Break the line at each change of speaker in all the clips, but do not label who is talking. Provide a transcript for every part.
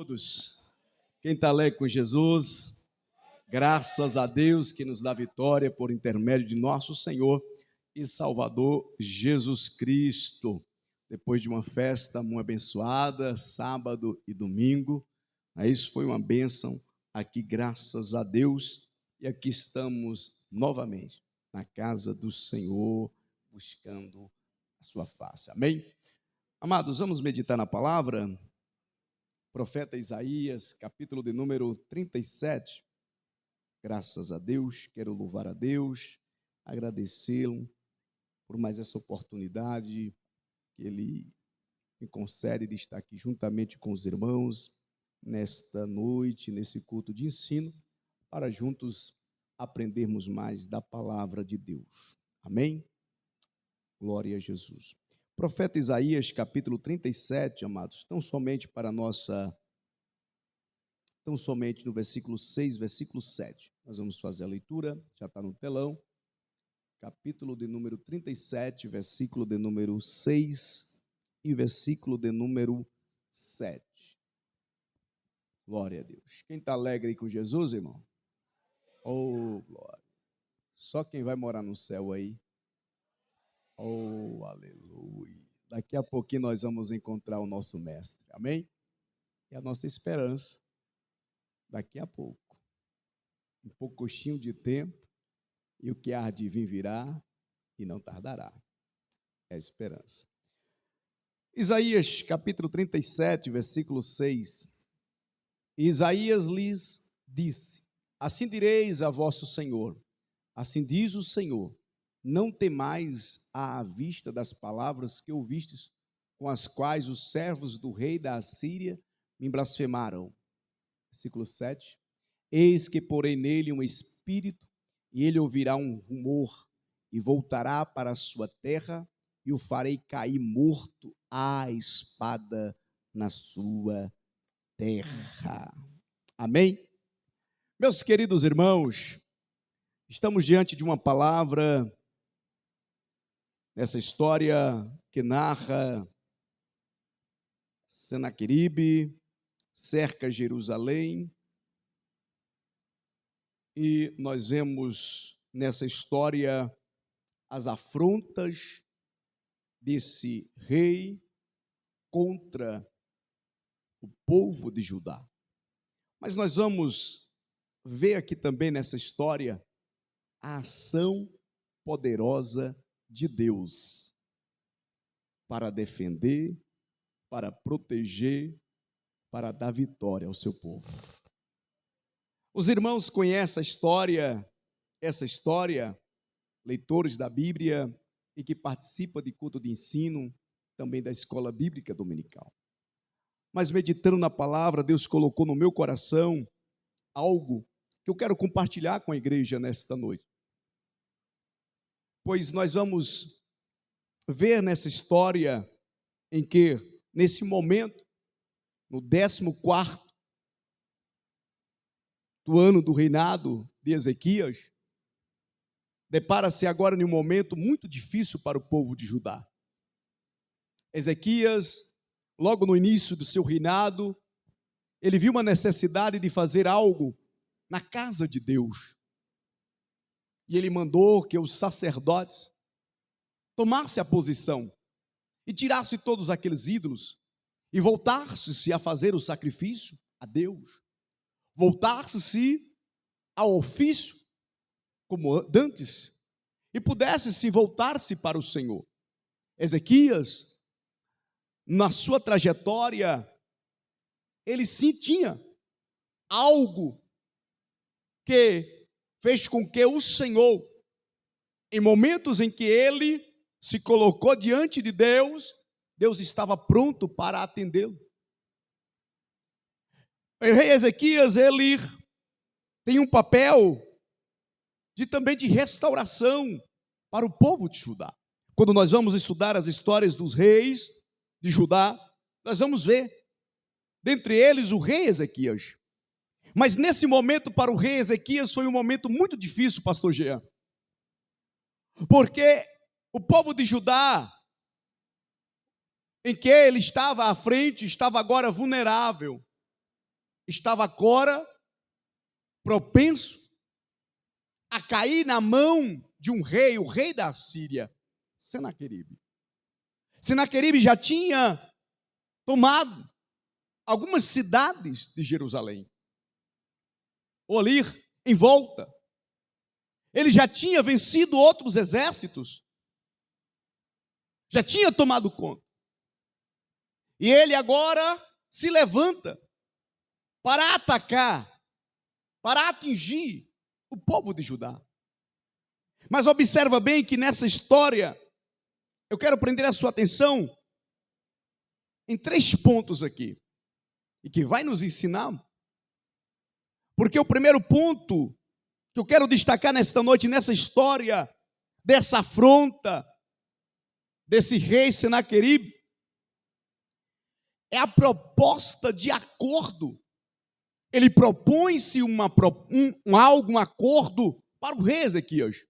todos. Quem está alegre com Jesus, graças a Deus que nos dá vitória por intermédio de nosso Senhor e Salvador Jesus Cristo. Depois de uma festa muito abençoada, sábado e domingo, isso foi uma bênção aqui, graças a Deus. E aqui estamos novamente na casa do Senhor, buscando a sua face. Amém? Amados, vamos meditar na palavra. Profeta Isaías, capítulo de número 37. Graças a Deus, quero louvar a Deus, agradecê-lo por mais essa oportunidade que Ele me concede de estar aqui juntamente com os irmãos, nesta noite, nesse culto de ensino, para juntos aprendermos mais da palavra de Deus. Amém? Glória a Jesus. Profeta Isaías, capítulo 37, amados, tão somente no versículo 6, versículo 7. Nós vamos fazer a leitura, já está no telão. Capítulo de número 37, versículo de número 6 e versículo de número 7. Glória a Deus. Quem está alegre aí com Jesus, irmão? Oh, glória. Só quem vai morar no céu aí. Oh, aleluia. Daqui a pouquinho nós vamos encontrar o nosso mestre. Amém? E a nossa esperança, daqui a pouco. Um pouquinho de tempo, e o que há de vir virá, e não tardará. É a esperança. Isaías, capítulo 37, versículo 6. Isaías lhes disse: assim direis a vosso Senhor, assim diz o Senhor, não temais à vista das palavras que ouvistes, com as quais os servos do rei da Assíria me blasfemaram. Versículo 7. Eis que porei nele um espírito, e ele ouvirá um rumor, e voltará para a sua terra, e o farei cair morto à espada na sua terra. Amém? Meus queridos irmãos, estamos diante de uma palavra, nessa história que narra Senaqueribe, cerca Jerusalém, e nós vemos nessa história as afrontas desse rei contra o povo de Judá. Mas nós vamos ver aqui também nessa história a ação poderosa de Deus para defender, para proteger, para dar vitória ao seu povo. Os irmãos conhecem essa história, leitores da Bíblia e que participam de culto de ensino, também da escola bíblica dominical. Mas meditando na palavra, Deus colocou no meu coração algo que eu quero compartilhar com a igreja nesta noite. Pois nós vamos ver nessa história em que, nesse momento, no 14º do ano do reinado de Ezequias, depara-se agora em um momento muito difícil para o povo de Judá. Ezequias, logo no início do seu reinado, ele viu uma necessidade de fazer algo na casa de Deus. E ele mandou que os sacerdotes tomassem a posição e tirassem todos aqueles ídolos e voltasse-se a fazer o sacrifício a Deus. Voltasse-se ao ofício como antes e pudesse se voltar-se para o Senhor. Ezequias, na sua trajetória, ele sim tinha algo que fez com que o Senhor, em momentos em que ele se colocou diante de Deus, Deus estava pronto para atendê-lo. O rei Ezequias, ele tem um papel também de restauração para o povo de Judá. Quando nós vamos estudar as histórias dos reis de Judá, nós vamos ver, dentre eles, o rei Ezequias. Mas nesse momento, para o rei Ezequias, foi um momento muito difícil, pastor Jean. Porque o povo de Judá, em que ele estava à frente, estava agora vulnerável. estava agora propenso a cair na mão de um rei, o rei da Síria, Senaqueribe. Senaqueribe já tinha tomado algumas cidades de Jerusalém, ou ali em volta. Ele já tinha vencido outros exércitos, já tinha tomado conta. E ele agora se levanta para atacar, para atingir o povo de Judá. Mas observa bem que nessa história, eu quero prender a sua atenção em 3 pontos aqui, e que vai nos ensinar. Porque o primeiro ponto que eu quero destacar nesta noite, nessa história, dessa afronta, desse rei Senaqueribe, é a proposta de acordo. Ele propõe-se um acordo para o rei Ezequias.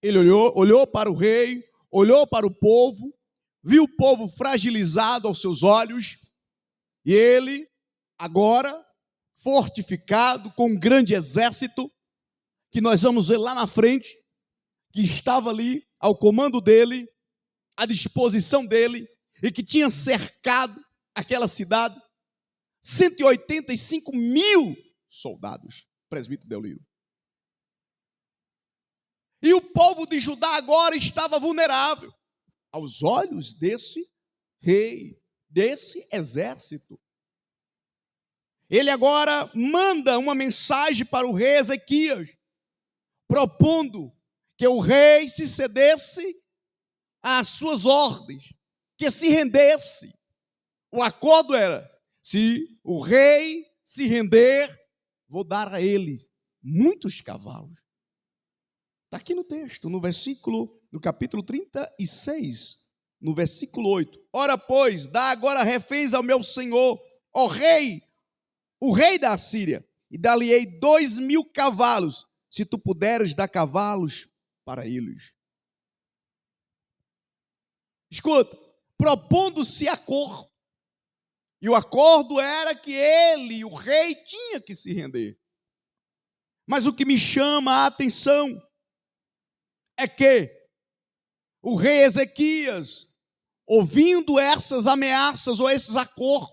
Ele olhou para o rei, olhou para o povo, viu o povo fragilizado aos seus olhos, e ele, agora, fortificado com um grande exército, que nós vamos ver lá na frente, que estava ali ao comando dele, à disposição dele, e que tinha cercado aquela cidade, 185 mil soldados, presbítero Deoliro. E o povo de Judá agora estava vulnerável aos olhos desse rei, desse exército. Ele agora manda uma mensagem para o rei Ezequias, propondo que o rei se cedesse às suas ordens, que se rendesse. O acordo era: se o rei se render, vou dar a ele muitos cavalos. Está aqui no texto, no capítulo 36, no versículo 8. Ora, pois, dá agora reféns ao meu senhor, ó rei, o rei da Síria, e dar-lhe-ei 2.000 cavalos, se tu puderes dar cavalos para eles. Escuta, propondo-se acordo. E o acordo era que ele, o rei, tinha que se render. Mas o que me chama a atenção é que o rei Ezequias, ouvindo essas ameaças ou esses acordos,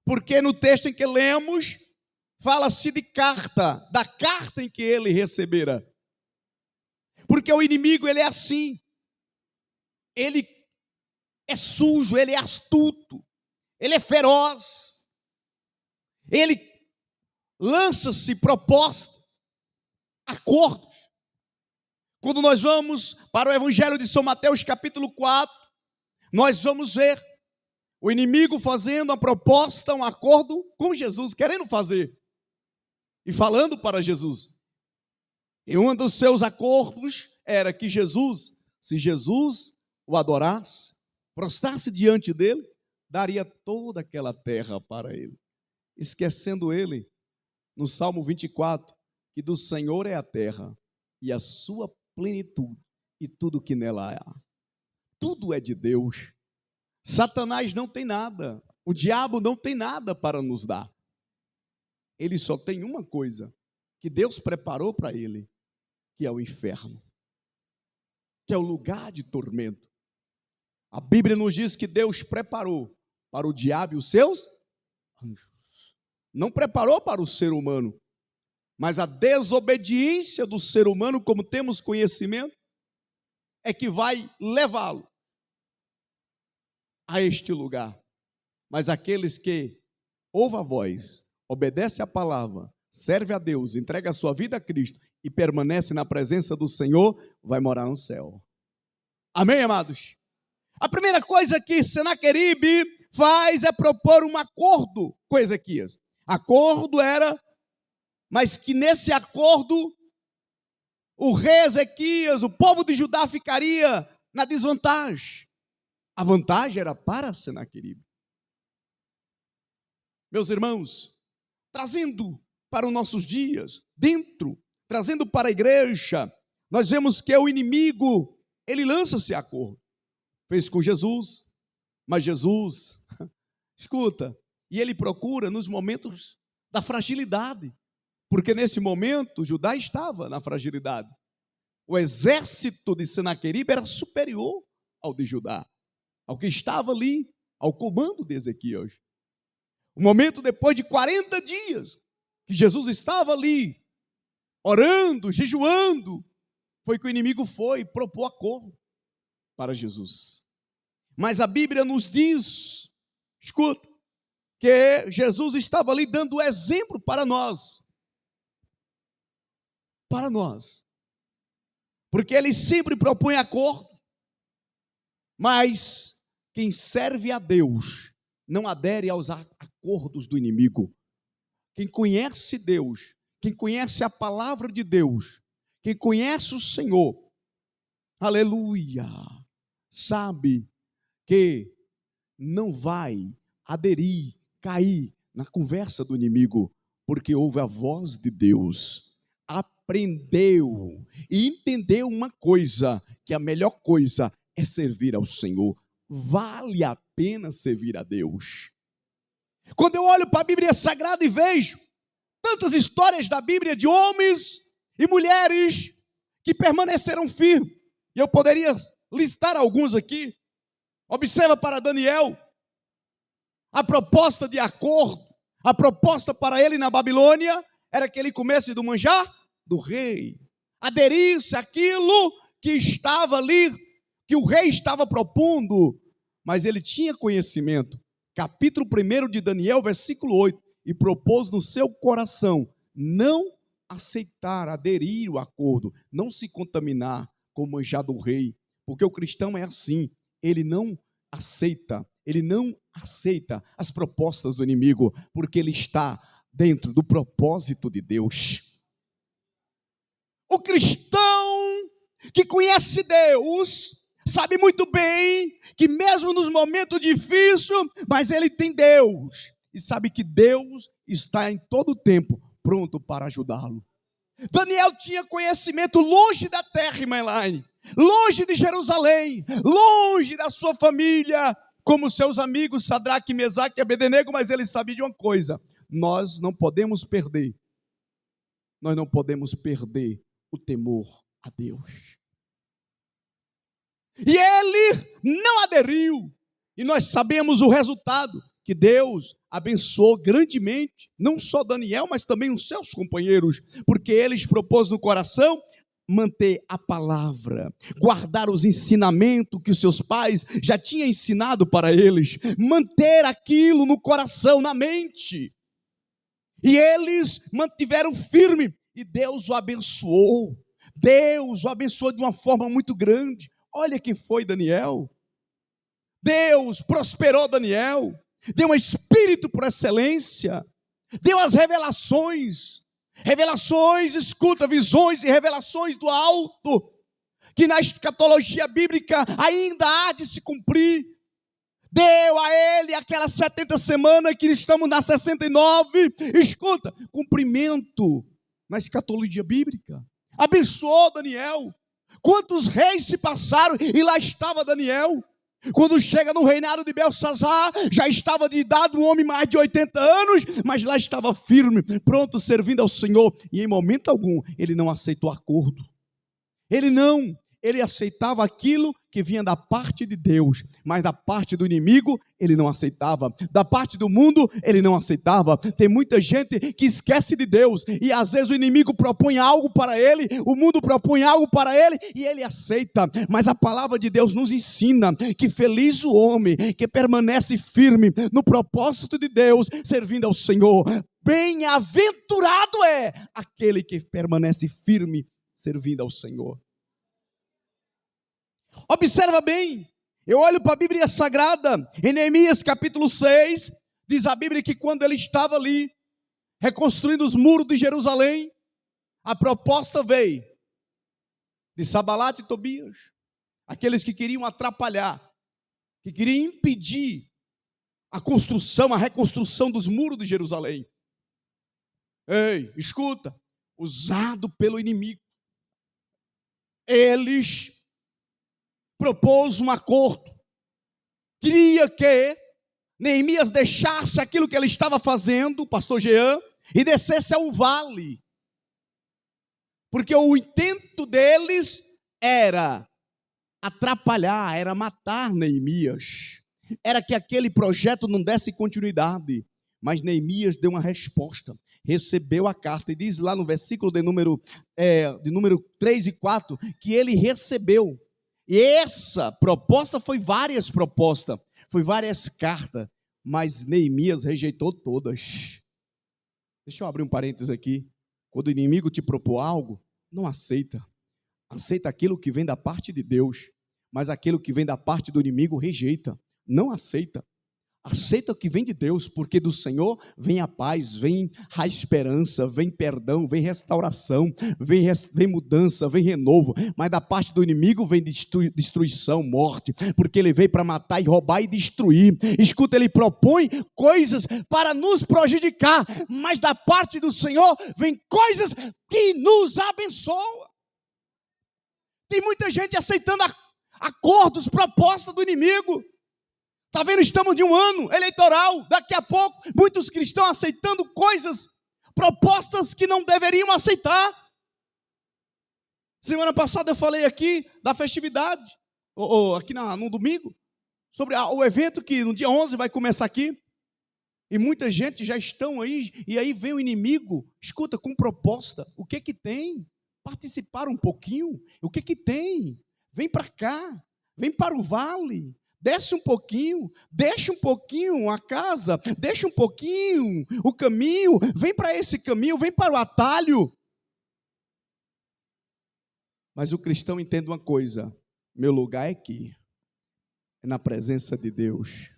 porque no texto em que lemos, fala-se de carta, da carta em que ele recebera. Porque o inimigo, ele é assim. Ele é sujo, ele é astuto, ele é feroz. Ele lança-se propostas, acordos. Quando nós vamos para o Evangelho de São Mateus, capítulo 4, nós vamos ver o inimigo fazendo a proposta, um acordo com Jesus, querendo fazer e falando para Jesus. E um dos seus acordos era que Jesus, se Jesus o adorasse, prostrasse diante dele, daria toda aquela terra para ele. Esquecendo ele, no Salmo 24, que do Senhor é a terra e a sua plenitude e tudo que nela há. Tudo é de Deus. Satanás não tem nada, o diabo não tem nada para nos dar. Ele só tem uma coisa que Deus preparou para ele, que é o inferno, que é o lugar de tormento. A Bíblia nos diz que Deus preparou para o diabo e os seus anjos. Não preparou para o ser humano, mas a desobediência do ser humano, como temos conhecimento, é que vai levá-lo a este lugar. Mas aqueles que ouvem a voz, obedecem a palavra, serve a Deus, entrega a sua vida a Cristo e permanece na presença do Senhor, vai morar no céu. Amém, amados? A primeira coisa que Senaqueribe faz é propor um acordo com Ezequias. Acordo era, mas que nesse acordo o rei Ezequias, o povo de Judá ficaria na desvantagem. A vantagem era para Senaqueribe. Meus irmãos, trazendo para os nossos dias, trazendo para a igreja, nós vemos que o inimigo, ele lança-se a acordo. Fez com Jesus, mas Jesus, escuta, E ele procura nos momentos da fragilidade, porque nesse momento Judá estava na fragilidade. O exército de Senaqueribe era superior ao de Judá, ao que estava ali, ao comando de Ezequias. O momento depois de 40 dias, que Jesus estava ali, orando, jejuando, foi que o inimigo foi e propôs acordo para Jesus. Mas a Bíblia nos diz, escuta, que Jesus estava ali dando exemplo para nós. Para nós. Porque ele sempre propõe acordo, mas quem serve a Deus não adere aos acordos do inimigo. Quem conhece Deus, quem conhece a palavra de Deus, quem conhece o Senhor, aleluia, sabe que não vai aderir, cair na conversa do inimigo, porque ouve a voz de Deus, aprendeu e entendeu uma coisa, que a melhor coisa é servir ao Senhor. Vale a pena servir a Deus. Quando eu olho para a Bíblia Sagrada e vejo tantas histórias da Bíblia de homens e mulheres que permaneceram firmes, e eu poderia listar alguns aqui. Observa para Daniel, a proposta de acordo, a proposta para ele na Babilônia era que ele comesse do manjar do rei, aderisse àquilo que estava ali, que o rei estava propondo, mas ele tinha conhecimento. Capítulo 1 de Daniel, versículo 8, e propôs no seu coração não aceitar, aderir o acordo, não se contaminar com o manjar do rei, porque o cristão é assim, ele não aceita as propostas do inimigo, porque ele está dentro do propósito de Deus. O cristão que conhece Deus sabe muito bem que mesmo nos momentos difíceis, mas ele tem Deus, e sabe que Deus está em todo o tempo pronto para ajudá-lo. Daniel tinha conhecimento longe da terra, irmã Elaine, longe de Jerusalém, longe da sua família, como seus amigos Sadraque, Mesaque e Abednego, mas ele sabia de uma coisa: nós não podemos perder o temor a Deus. E ele não aderiu, e nós sabemos o resultado, que Deus abençoou grandemente, não só Daniel, mas também os seus companheiros, porque eles propôs no coração manter a palavra, guardar os ensinamentos que os seus pais já tinham ensinado para eles, manter aquilo no coração, na mente, e eles mantiveram firme, e Deus o abençoou de uma forma muito grande. Olha quem foi Daniel. Deus prosperou Daniel, deu um espírito por excelência, deu as revelações, escuta, visões e revelações do alto, que na escatologia bíblica ainda há de se cumprir. Deu a ele aquelas 70 semanas, que estamos na 69, escuta, cumprimento na escatologia bíblica. Abençoou Daniel. Quantos reis se passaram e lá estava Daniel? Quando chega no reinado de Belsazar, já estava de idade, um homem mais de 80 anos, mas lá estava firme, pronto, servindo ao Senhor, e em momento algum ele não aceitou acordo. Ele aceitava aquilo que vinha da parte de Deus, mas da parte do inimigo ele não aceitava, da parte do mundo ele não aceitava. Tem muita gente que esquece de Deus, e às vezes o inimigo propõe algo para ele, o mundo propõe algo para ele, e ele aceita, mas a palavra de Deus nos ensina que feliz o homem que permanece firme no propósito de Deus, servindo ao Senhor. Bem-aventurado é aquele que permanece firme, servindo ao Senhor. Observa bem, eu olho para a Bíblia Sagrada, em Neemias capítulo 6, diz a Bíblia que quando ele estava ali, reconstruindo os muros de Jerusalém, a proposta veio de Sanbalate e Tobias, aqueles que queriam atrapalhar, que queriam impedir a construção, a reconstrução dos muros de Jerusalém. Ei, escuta, usado pelo inimigo, eles propôs um acordo, queria que Neemias deixasse aquilo que ele estava fazendo, pastor Jean, e descesse ao vale. Porque o intento deles era atrapalhar, era matar Neemias. Era que aquele projeto não desse continuidade. Mas Neemias deu uma resposta. Recebeu a carta e diz lá no versículo de número 3 e 4, que ele recebeu. E essa proposta foi várias propostas, foi várias cartas, mas Neemias rejeitou todas. Deixa eu abrir um parênteses aqui. Quando o inimigo te propor algo, não aceita. Aceita aquilo que vem da parte de Deus, mas aquilo que vem da parte do inimigo rejeita. Não aceita. Aceita o que vem de Deus, porque do Senhor vem a paz, vem a esperança, vem perdão, vem restauração, vem mudança, vem renovo. Mas da parte do inimigo vem destruição, morte, porque ele veio para matar e roubar e destruir. Escuta, ele propõe coisas para nos prejudicar, mas da parte do Senhor vem coisas que nos abençoam. Tem muita gente aceitando acordos, propostas do inimigo. Está vendo? Estamos de um ano eleitoral. Daqui a pouco, muitos cristãos aceitando coisas, propostas que não deveriam aceitar. Semana passada eu falei aqui da festividade, aqui no domingo, sobre o evento que no dia 11 vai começar aqui. E muita gente já estão aí, e aí vem o inimigo, escuta, com proposta. O que tem? Participar um pouquinho. O que tem? Vem para cá, vem para o vale. Desce um pouquinho, deixa um pouquinho a casa, deixa um pouquinho o caminho, vem para esse caminho, vem para o atalho. Mas o cristão entende uma coisa: meu lugar é aqui, é na presença de Deus,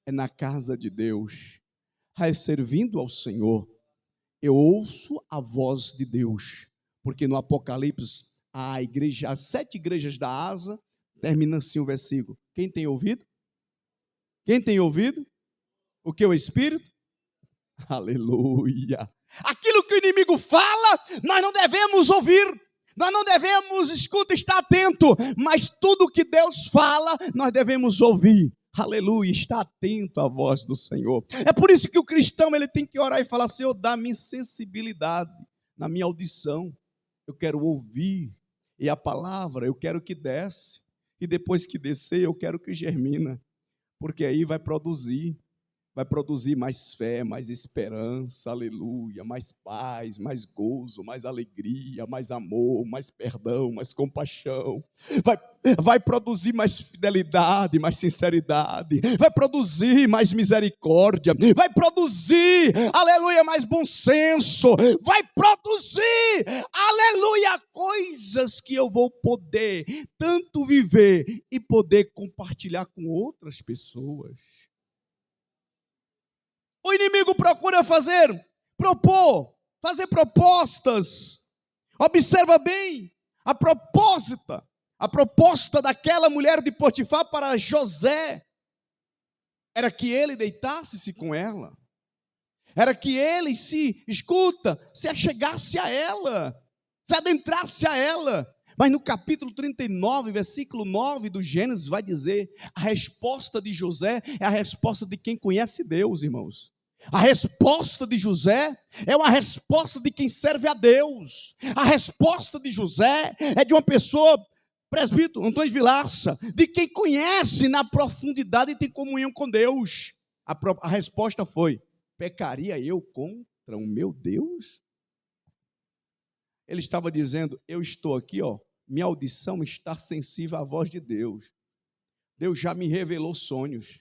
é na casa de Deus, é servindo ao Senhor. Eu ouço a voz de Deus, porque no Apocalipse, as 7 igrejas da Ásia, termina assim o versículo. Quem tem ouvido? Quem tem ouvido? O que? O Espírito? Aleluia! Aquilo que o inimigo fala, nós não devemos ouvir. Nós não devemos, escuta, estar atento. Mas tudo que Deus fala, nós devemos ouvir. Aleluia! Está atento à voz do Senhor. É por isso que o cristão ele tem que orar e falar: Senhor, dá-me sensibilidade na minha audição. Eu quero ouvir. E a palavra, eu quero que desce. E depois que descer, eu quero que germina, porque aí vai produzir mais fé, mais esperança, aleluia, mais paz, mais gozo, mais alegria, mais amor, mais perdão, mais compaixão, vai produzir mais fidelidade, mais sinceridade, vai produzir mais misericórdia, vai produzir, aleluia, mais bom senso, vai produzir, aleluia, coisas que eu vou poder tanto viver e poder compartilhar com outras pessoas. O inimigo procura fazer propostas. Observa bem a proposta daquela mulher de Potifar para José era que ele deitasse-se com ela. Era que ele se achegasse a ela, se adentrasse a ela. Mas no capítulo 39, versículo 9 do Gênesis, vai dizer: a resposta de José é a resposta de quem conhece Deus, irmãos. A resposta de José é uma resposta de quem serve a Deus. A resposta de José é de uma pessoa, presbítero Antônio Vilaça, de quem conhece na profundidade e tem comunhão com Deus. A resposta foi: pecaria eu contra o meu Deus? Ele estava dizendo: eu estou aqui, minha audição está sensível à voz de Deus. Deus já me revelou sonhos.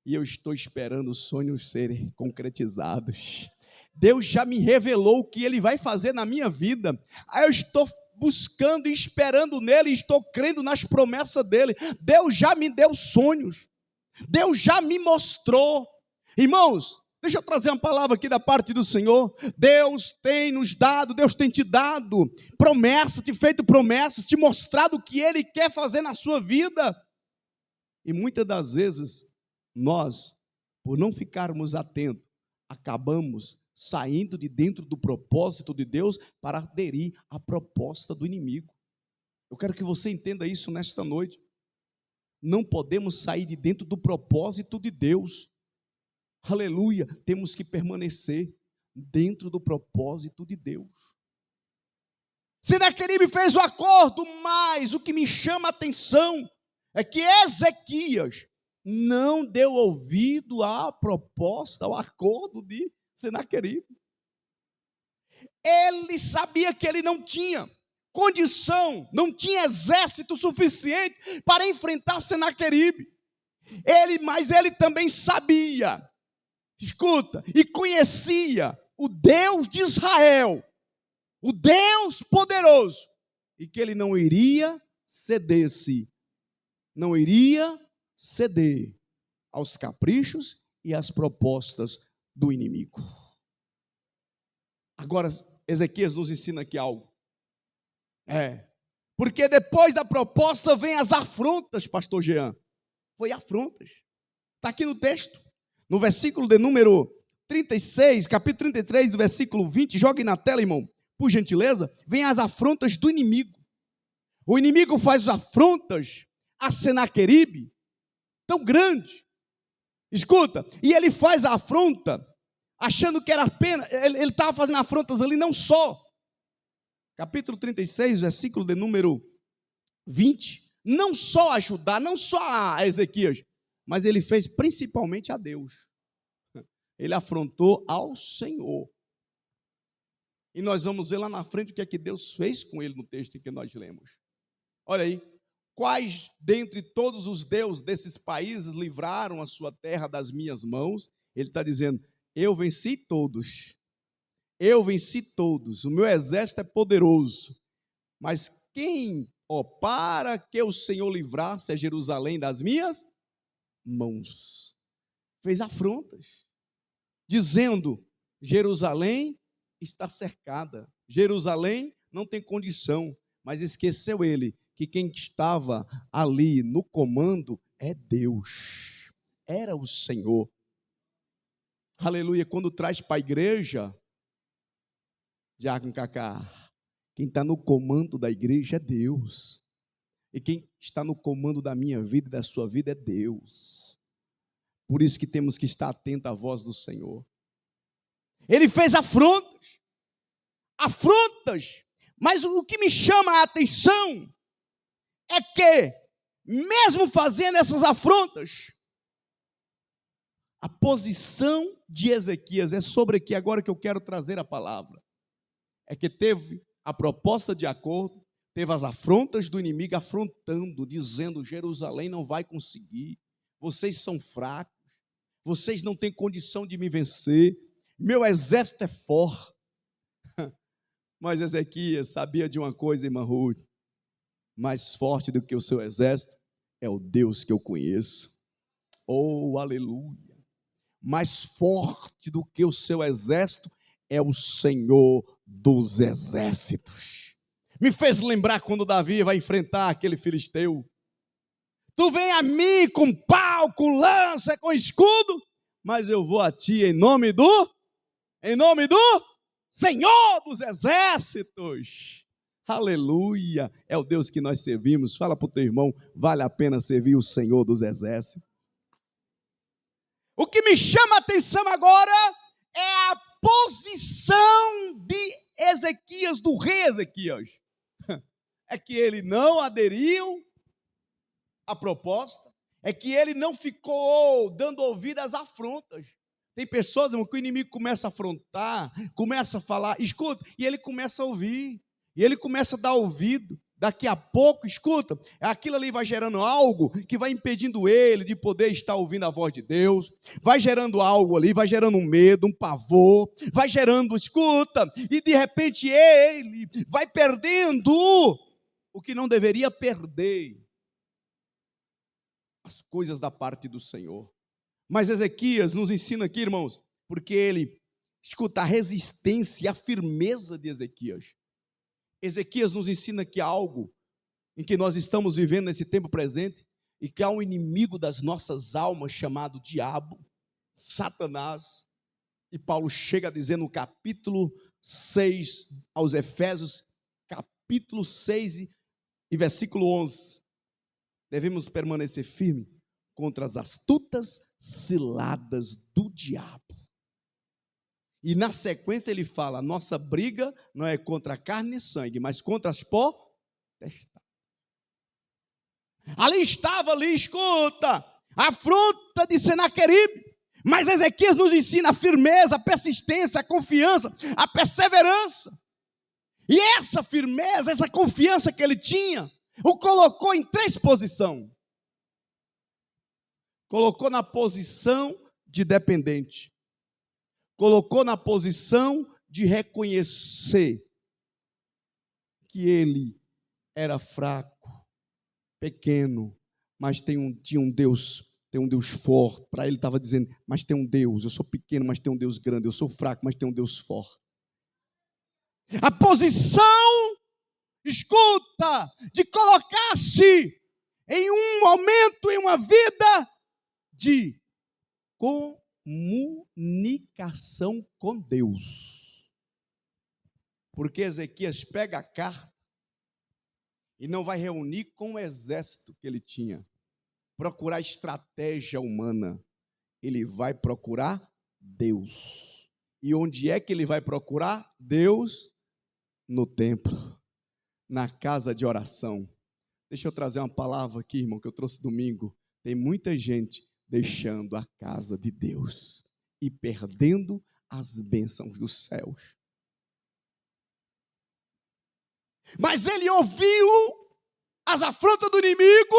E eu estou esperando os sonhos serem concretizados. Deus já me revelou o que Ele vai fazer na minha vida. Aí eu estou buscando e esperando nele, e estou crendo nas promessas dEle. Deus já me deu sonhos. Deus já me mostrou. Irmãos, deixa eu trazer uma palavra aqui da parte do Senhor. Deus tem nos dado, Deus tem te dado promessas, te feito promessas, te mostrado o que Ele quer fazer na sua vida. E muitas das vezes, nós, por não ficarmos atentos, acabamos saindo de dentro do propósito de Deus para aderir à proposta do inimigo. Eu quero que você entenda isso nesta noite. Não podemos sair de dentro do propósito de Deus Aleluia, temos que permanecer dentro do propósito de Deus. Senaqueribe fez o acordo, mas o que me chama a atenção é que Ezequias não deu ouvido à proposta, ao acordo de Senaqueribe. Ele sabia que ele não tinha condição, não tinha exército suficiente para enfrentar Senaqueribe. Mas ele também sabia, escuta, e conhecia o Deus de Israel, o Deus poderoso, e que ele não iria ceder aos caprichos e às propostas do inimigo. Agora, Ezequias nos ensina aqui algo. Porque depois da proposta vem as afrontas, pastor Jean. Foi afrontas. Está aqui no texto, no versículo de número 36, capítulo 33, do versículo 20, jogue na tela, irmão, por gentileza, vem as afrontas do inimigo. O inimigo faz afrontas a Senaqueribe, tão grande. Escuta, e ele faz a afronta, achando que era apenas, ele estava fazendo afrontas ali não só, capítulo 36, versículo de número 20, não só a Judá, não só a Ezequias, mas ele fez principalmente a Deus. Ele afrontou ao Senhor. E nós vamos ver lá na frente o que é que Deus fez com ele no texto em que nós lemos. Olha aí, quais dentre todos os deuses desses países livraram a sua terra das minhas mãos? Ele está dizendo, eu venci todos. Eu venci todos, o meu exército é poderoso. Mas quem, para que o Senhor livrasse a Jerusalém das minhas mãos? Fez afrontas, dizendo, Jerusalém está cercada, Jerusalém não tem condição, mas esqueceu ele que quem estava ali no comando é Deus, era o Senhor. Aleluia, quando traz para a igreja, Diácono Cacá, quem está no comando da igreja é Deus, e quem está no comando da minha vida e da sua vida é Deus. Por isso que temos que estar atento à voz do Senhor. Ele fez afrontas, mas o que me chama a atenção é que, mesmo fazendo essas afrontas, a posição de Ezequias, é sobre aqui agora que eu quero trazer a palavra, é que teve a proposta de acordo, teve as afrontas do inimigo afrontando, dizendo, Jerusalém não vai conseguir, vocês são fracos, vocês não têm condição de me vencer, meu exército é forte. Mas Ezequias sabia de uma coisa, irmã Ruth, mais forte do que o seu exército é o Deus que eu conheço. Oh, aleluia! Mais forte do que o seu exército é o Senhor dos exércitos. Me fez lembrar quando Davi vai enfrentar aquele filisteu. Tu vem a mim com pau, com lança, com escudo, mas eu vou a ti em nome do Senhor dos exércitos. Aleluia, é o Deus que nós servimos. Fala para o teu irmão, vale a pena servir o Senhor dos exércitos. O que me chama a atenção agora é a posição de Ezequias, do rei Ezequias. É que ele não aderiu à proposta, é que ele não ficou dando ouvido às afrontas. Tem pessoas, irmão, que o inimigo começa a afrontar, começa a falar, escuta, e ele começa a ouvir, e ele começa a dar ouvido. Daqui a pouco, escuta, aquilo ali vai gerando algo que vai impedindo ele de poder estar ouvindo a voz de Deus, vai gerando algo ali, vai gerando um medo, um pavor, vai gerando, escuta, e de repente ele vai perdendo o que não deveria perder, as coisas da parte do Senhor. Mas Ezequias nos ensina aqui, irmãos, porque ele, escuta, a resistência e a firmeza de Ezequias. Ezequias nos ensina que há algo em que nós estamos vivendo nesse tempo presente e que há um inimigo das nossas almas chamado diabo, Satanás. E Paulo chega a dizer no capítulo 6 aos Efésios, capítulo 6 e versículo 11, devemos permanecer firme, contra as astutas ciladas do diabo. E na sequência ele fala, nossa briga não é contra carne e sangue, mas contra as potestades. Ali estava, escuta, a afronta de Senaqueribe. Mas Ezequias nos ensina a firmeza, a persistência, a confiança, a perseverança. E essa firmeza, essa confiança que ele tinha, o colocou em 3 posições. Colocou na posição de dependente. Colocou na posição de reconhecer que ele era fraco, pequeno, mas tinha um Deus forte. Para ele estava dizendo, mas tem um Deus, eu sou pequeno, mas tem um Deus grande, eu sou fraco, mas tem um Deus forte. A posição, escuta, de colocar-se em um momento, em uma vida de comunicação com Deus. Porque Ezequias pega a carta e não vai reunir com o exército que ele tinha, procurar estratégia humana. Ele vai procurar Deus. E onde é que ele vai procurar Deus? No templo, na casa de oração. Deixa eu trazer uma palavra aqui, irmão, que eu trouxe domingo. Tem muita gente deixando a casa de Deus e perdendo as bênçãos dos céus. Mas ele ouviu as afrontas do inimigo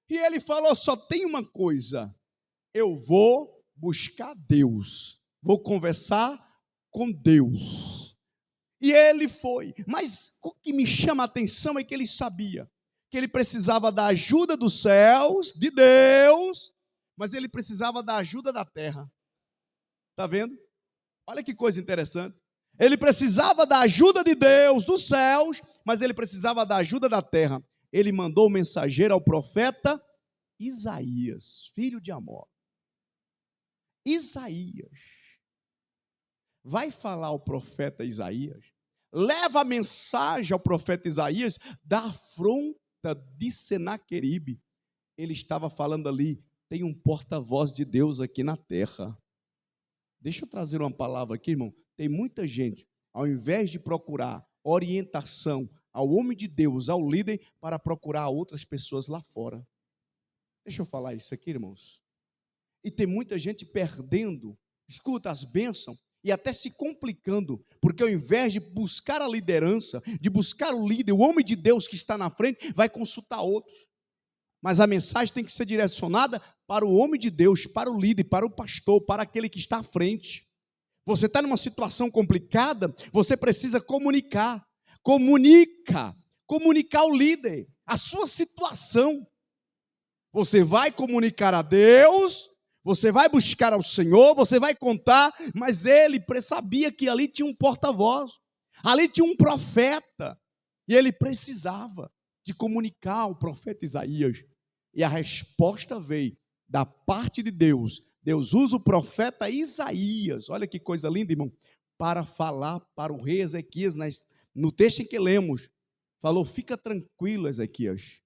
e ele falou, só tem uma coisa, eu vou buscar Deus, vou conversar com Deus. E ele foi, mas o que me chama a atenção é que ele sabia que ele precisava da ajuda dos céus, de Deus, mas ele precisava da ajuda da terra. Está vendo? Olha que coisa interessante. Ele precisava da ajuda de Deus, dos céus, mas ele precisava da ajuda da terra. Ele mandou o mensageiro ao profeta Isaías, filho de Amós. Isaías vai falar ao profeta Isaías, leva a mensagem ao profeta Isaías da afronta de Senaqueribe. Ele estava falando ali, tem um porta-voz de Deus aqui na terra. Deixa eu trazer uma palavra aqui, irmão. Tem muita gente, ao invés de procurar orientação ao homem de Deus, ao líder, para procurar outras pessoas lá fora. Deixa eu falar isso aqui, irmãos. E tem muita gente perdendo, escuta, as bênçãos, e até se complicando, porque ao invés de buscar a liderança, de buscar o líder, o homem de Deus que está na frente, vai consultar outros. Mas a mensagem tem que ser direcionada para o homem de Deus, para o líder, para o pastor, para aquele que está à frente. Você está numa situação complicada, você precisa comunicar. Comunica o líder, a sua situação. Você vai comunicar a Deus, você vai buscar ao Senhor, você vai contar, mas ele sabia que ali tinha um porta-voz, ali tinha um profeta, e ele precisava de comunicar ao profeta Isaías. E a resposta veio da parte de Deus. Deus usa o profeta Isaías, olha que coisa linda, irmão, para falar para o rei Ezequias, no texto em que lemos, falou, fica tranquilo, Ezequias,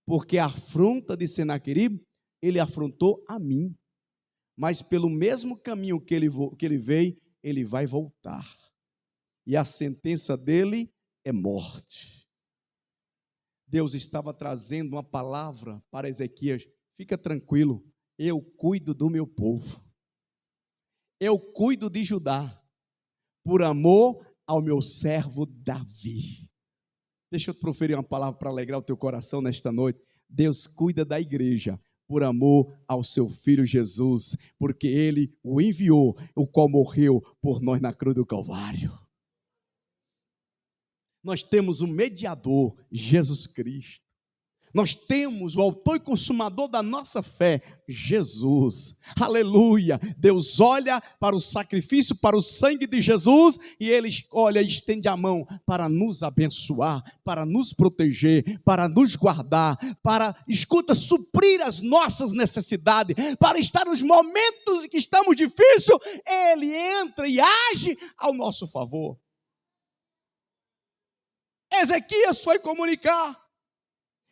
porque a afronta de Senaqueribe, ele afrontou a mim, mas pelo mesmo caminho que ele veio, ele vai voltar, e a sentença dele é morte. Deus estava trazendo uma palavra para Ezequias, fica tranquilo, eu cuido do meu povo, eu cuido de Judá, por amor ao meu servo Davi. Deixa eu te proferir uma palavra para alegrar o teu coração nesta noite. Deus cuida da igreja por amor ao seu Filho Jesus, porque Ele o enviou, o qual morreu por nós na cruz do Calvário. Nós temos um mediador, Jesus Cristo. Nós temos o autor e consumador da nossa fé, Jesus. Aleluia. Deus olha para o sacrifício, para o sangue de Jesus, e Ele olha e estende a mão para nos abençoar, para nos proteger, para nos guardar, para, escuta, suprir as nossas necessidades, para estar nos momentos em que estamos difíceis, Ele entra e age ao nosso favor. Ezequias foi comunicar.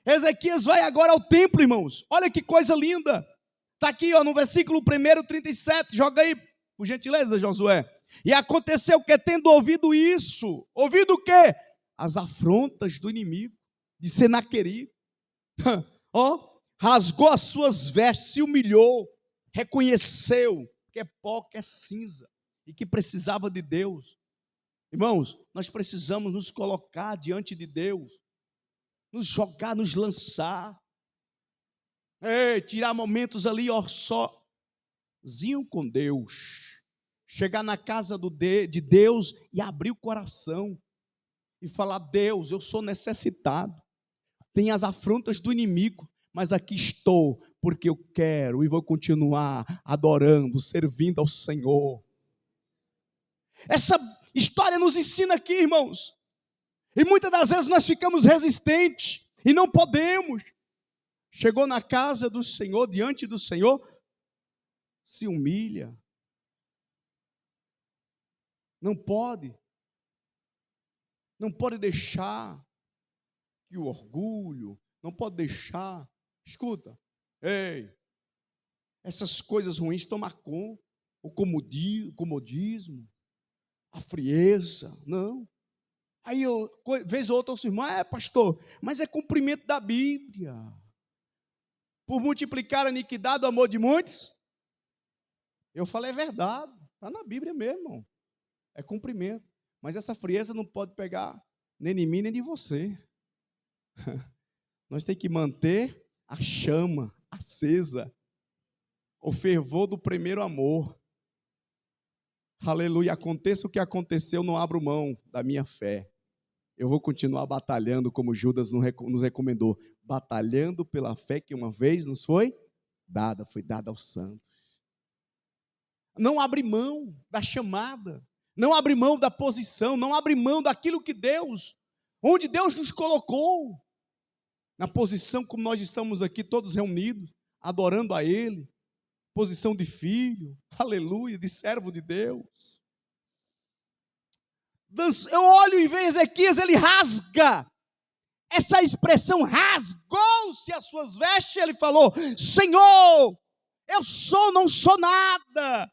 Ezequias vai agora ao templo, irmãos. Olha que coisa linda. Está aqui, ó, no versículo 1, 37. Joga aí, por gentileza, Josué. E aconteceu que, tendo ouvido isso, ouvido o quê? As afrontas do inimigo, de Senaqueribe. Ó, rasgou as suas vestes, se humilhou, reconheceu que é pó, que é cinza, e que precisava de Deus. Irmãos, nós precisamos nos colocar diante de Deus, nos jogar, nos lançar, tirar momentos ali, ó, sozinho com Deus, chegar na casa de Deus e abrir o coração, e falar: Deus, eu sou necessitado, tem as afrontas do inimigo, mas aqui estou, porque eu quero e vou continuar adorando, servindo ao Senhor. Essa história nos ensina aqui, irmãos, e muitas das vezes nós ficamos resistentes, e não podemos. Chegou na casa do Senhor, diante do Senhor, se humilha. Não pode deixar que o orgulho, não pode deixar, escuta, essas coisas ruins tomar conta, o comodismo, a frieza, não. Aí eu, vez ou outra, eu irmão, pastor, mas é cumprimento da Bíblia. Por multiplicar a iniquidade, o amor de muitos. Eu falei, é verdade, está na Bíblia mesmo, irmão. É cumprimento. Mas essa frieza não pode pegar nem de mim, nem de você. Nós temos que manter a chama acesa, o fervor do primeiro amor. Aleluia, aconteça o que aconteceu, não abro mão da minha fé. Eu vou continuar batalhando como Judas nos recomendou, batalhando pela fé que uma vez nos foi dada aos santos. Não abre mão da chamada, não abre mão da posição, não abre mão daquilo que onde Deus nos colocou, na posição como nós estamos aqui todos reunidos, adorando a Ele, posição de filho, aleluia, de servo de Deus. Eu olho e vejo Ezequias, ele rasga, essa expressão, rasgou-se as suas vestes, ele falou: Senhor, não sou nada,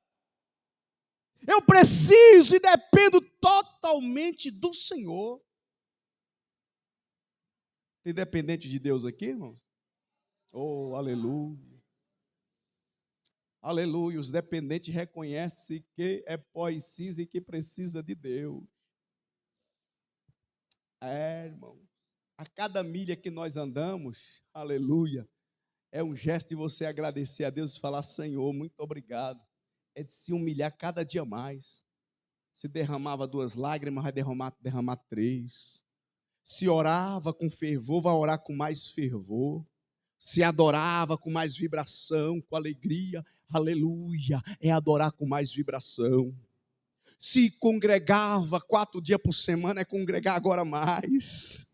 eu preciso e dependo totalmente do Senhor. Tem dependente de Deus aqui, irmãos? Oh, aleluia. Aleluia, os dependentes reconhecem que é pó e cinza e que precisa de Deus. Irmão, a cada milha que nós andamos, aleluia, é um gesto de você agradecer a Deus e falar: Senhor, muito obrigado. É de se humilhar cada dia mais. Se derramava 2 lágrimas, vai derramar 3. Se orava com fervor, vai orar com mais fervor. Se adorava com mais vibração, com alegria, aleluia, é adorar com mais vibração. Se congregava 4 dias por semana, é congregar agora mais.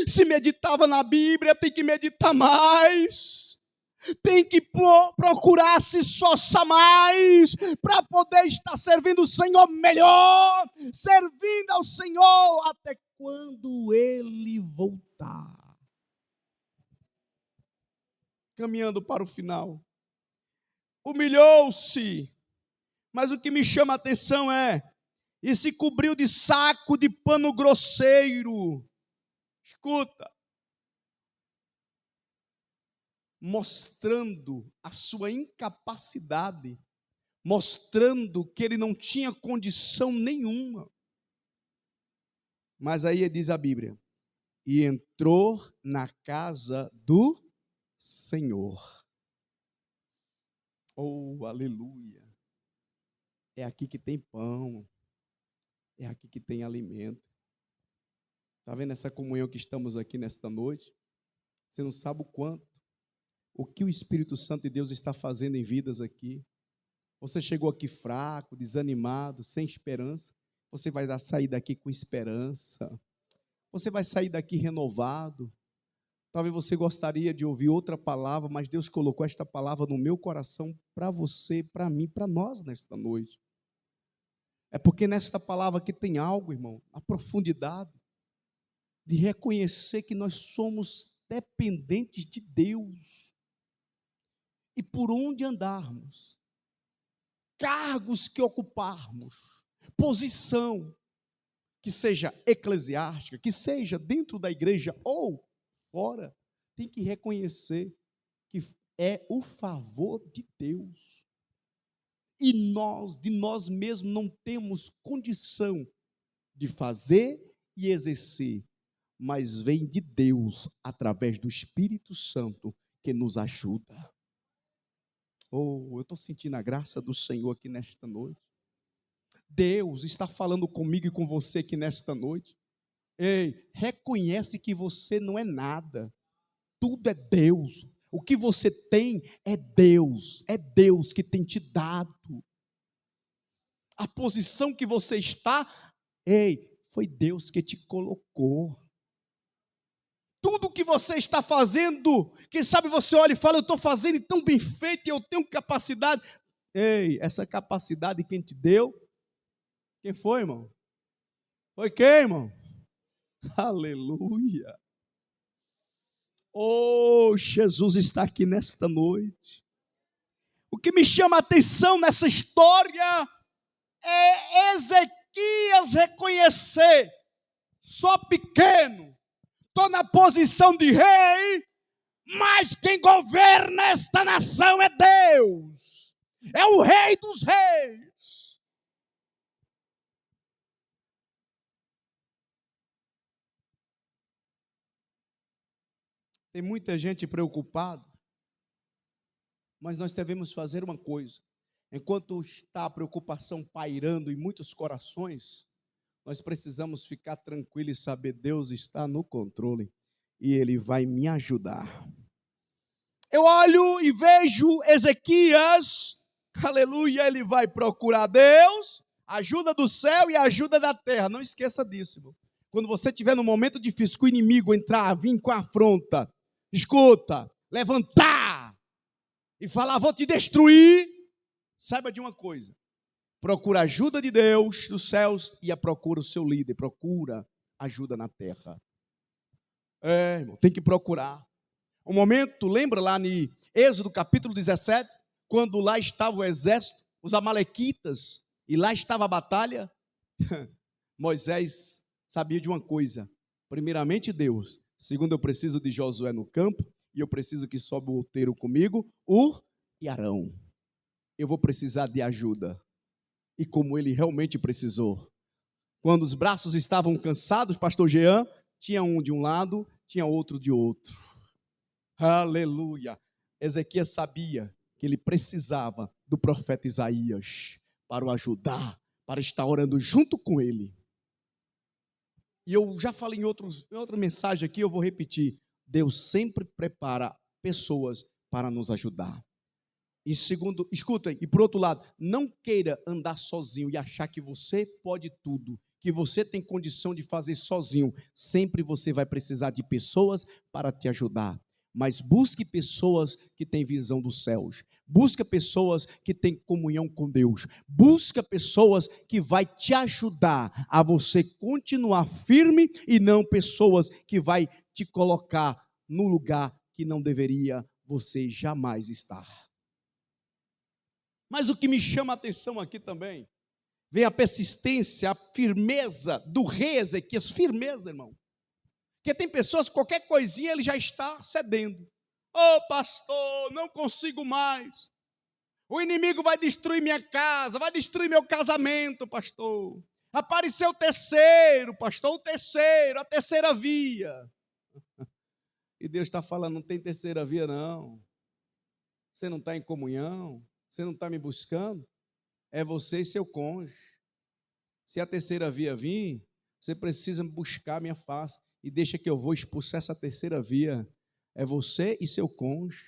Se meditava na Bíblia, tem que meditar mais. Tem que procurar se esforçar mais para poder estar servindo o Senhor melhor, servindo ao Senhor até quando Ele voltar. Caminhando para o final, humilhou-se, mas o que me chama a atenção e se cobriu de saco de pano grosseiro. Escuta, mostrando a sua incapacidade, mostrando que ele não tinha condição nenhuma. Mas aí diz a Bíblia, e entrou na casa do Senhor. Oh, aleluia. É aqui que tem pão, é aqui que tem alimento. Está vendo essa comunhão que estamos aqui nesta noite? Você não sabe o que o Espírito Santo de Deus está fazendo em vidas aqui. Você chegou aqui fraco, desanimado, sem esperança. Você vai sair daqui com esperança. Você vai sair daqui renovado. Talvez você gostaria de ouvir outra palavra, mas Deus colocou esta palavra no meu coração para você, para mim, para nós nesta noite. É porque nesta palavra aqui tem algo, irmão, a profundidade de reconhecer que nós somos dependentes de Deus. E por onde andarmos, cargos que ocuparmos, posição, que seja eclesiástica, que seja dentro da igreja ou fora, tem que reconhecer que é o favor de Deus. E nós, de nós mesmos, não temos condição de fazer e exercer, mas vem de Deus, através do Espírito Santo, que nos ajuda. Oh, eu estou sentindo a graça do Senhor aqui nesta noite. Deus está falando comigo e com você aqui nesta noite. Ei, reconhece que você não é nada. Tudo é Deus. O que você tem é Deus. É Deus que tem te dado. A posição que você está, ei, foi Deus que te colocou. Tudo que você está fazendo, quem sabe você olha e fala, eu estou fazendo tão bem feito, eu tenho capacidade. Ei, essa capacidade quem te deu? Quem foi, irmão? Foi quem, irmão? Aleluia. Oh, Jesus está aqui nesta noite. O que me chama a atenção nessa história é Ezequias reconhecer, sou pequeno, estou na posição de rei, mas quem governa esta nação é Deus, é o Rei dos Reis. Tem muita gente preocupada, mas nós devemos fazer uma coisa. Enquanto está a preocupação pairando em muitos corações, nós precisamos ficar tranquilos e saber Deus está no controle e Ele vai me ajudar. Eu olho e vejo Ezequias, aleluia, ele vai procurar Deus, ajuda do céu e ajuda da terra. Não esqueça disso, irmão. Quando você estiver no momento difícil, que o inimigo entrar, vir com a afronta, escuta, levantar e falar, vou te destruir, saiba de uma coisa, procura ajuda de Deus dos céus e procura o seu líder, procura ajuda na terra. Irmão, tem que procurar. Um momento, lembra lá em Êxodo capítulo 17, quando lá estava o exército, os amalequitas, e lá estava a batalha? Moisés sabia de uma coisa, primeiramente Deus, segundo eu preciso de Josué no campo, e eu preciso que sobe o outeiro comigo, Ur e Arão. Eu vou precisar de ajuda. E como ele realmente precisou. Quando os braços estavam cansados, pastor Jean, tinha um de um lado, tinha outro de outro. Aleluia. Ezequias sabia que ele precisava do profeta Isaías para o ajudar, para estar orando junto com ele. E eu já falei em outra mensagem aqui, eu vou repetir. Deus sempre prepara pessoas para nos ajudar. E segundo, escutem, e por outro lado, não queira andar sozinho e achar que você pode tudo, que você tem condição de fazer sozinho. Sempre você vai precisar de pessoas para te ajudar. Mas busque pessoas que têm visão dos céus. Busca pessoas que têm comunhão com Deus. Busca pessoas que vai te ajudar a você continuar firme e não pessoas que vai te colocar no lugar que não deveria você jamais estar. Mas o que me chama a atenção aqui também, vem a persistência, a firmeza do rei Ezequias, firmeza, irmão. Porque tem pessoas, qualquer coisinha ele já está cedendo. Ô pastor, não consigo mais. O inimigo vai destruir minha casa, vai destruir meu casamento, pastor. Apareceu o terceiro, pastor, a terceira via. E Deus está falando, não tem terceira via não. Você não está em comunhão, você não está me buscando. É você e seu cônjuge. Se a terceira via vir, você precisa buscar a minha face. E deixa que eu vou expulsar essa terceira via. É você e seu cônjuge.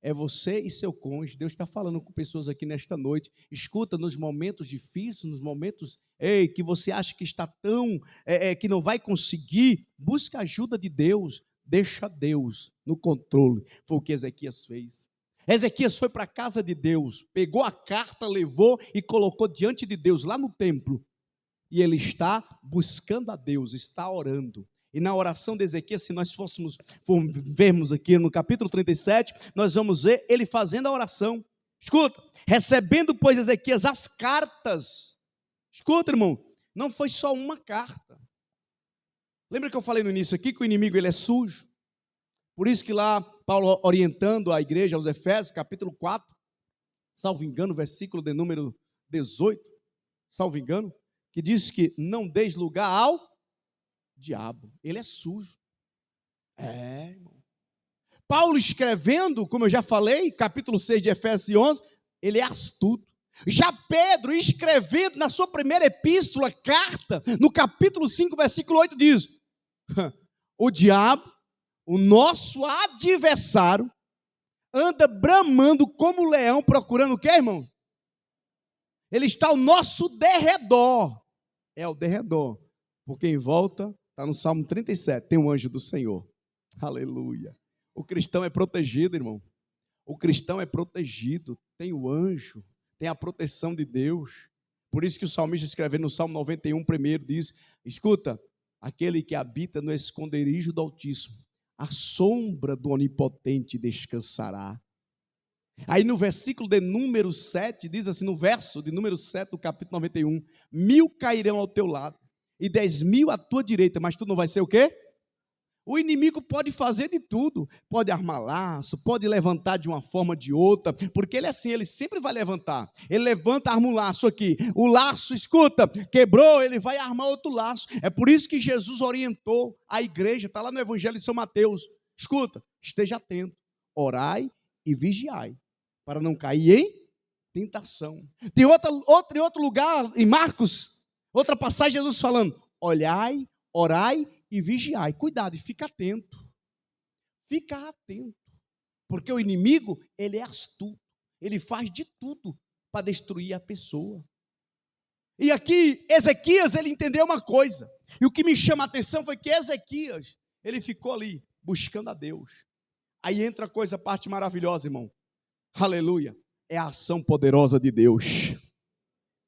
É você e seu cônjuge. Deus está falando com pessoas aqui nesta noite. Escuta, nos momentos difíceis, nos momentos que você acha que está tão, que não vai conseguir, busca a ajuda de Deus. Deixa Deus no controle. Foi o que Ezequias fez. Ezequias foi para a casa de Deus, pegou a carta, levou e colocou diante de Deus, lá no templo. E ele está buscando a Deus, está orando. E na oração de Ezequias, se nós vermos aqui no capítulo 37, nós vamos ver ele fazendo a oração. Escuta, recebendo, pois, Ezequias as cartas. Escuta, irmão, não foi só uma carta. Lembra que eu falei no início aqui que o inimigo ele é sujo? Por isso que lá, Paulo orientando a igreja aos Efésios, capítulo 4, salvo engano, versículo de número 18, salvo engano, que diz que não deis lugar ao diabo, ele é sujo. Irmão. Paulo escrevendo, como eu já falei, capítulo 6 de Efésios 11, ele é astuto. Já Pedro, escrevendo na sua primeira epístola, carta, no capítulo 5, versículo 8, diz: o diabo, o nosso adversário, anda bramando como leão, procurando o quê, irmão? Ele está ao nosso derredor. É o derredor. Porque em volta, está no Salmo 37, tem um anjo do Senhor. Aleluia. O cristão é protegido, irmão. O cristão é protegido. Tem o anjo, tem a proteção de Deus. Por isso que o salmista escrevendo no Salmo 91, primeiro, diz: escuta, aquele que habita no esconderijo do Altíssimo, a sombra do Onipotente descansará. Aí no versículo de número 7, diz assim, no verso de número 7 do capítulo 91, 1000 cairão ao teu lado, e 10.000 à tua direita, mas tu não vai ser o quê? O inimigo pode fazer de tudo, pode armar laço, pode levantar de uma forma ou de outra, porque ele é assim, ele sempre vai levantar. Ele levanta, arma um laço aqui, o laço, escuta, quebrou, ele vai armar outro laço. É por isso que Jesus orientou a igreja, está lá no Evangelho de São Mateus. Escuta, esteja atento, orai e vigiai, para não cair em tentação. Tem em outro lugar, em Marcos, outra passagem, Jesus falando: olhai, orai e vigiai. Cuidado e fica atento. Fica atento. Porque o inimigo, ele é astuto. Ele faz de tudo para destruir a pessoa. E aqui, Ezequias, ele entendeu uma coisa. E o que me chama a atenção foi que Ezequias, ele ficou ali, buscando a Deus. Aí entra a coisa, a parte maravilhosa, irmão. Aleluia. É a ação poderosa de Deus.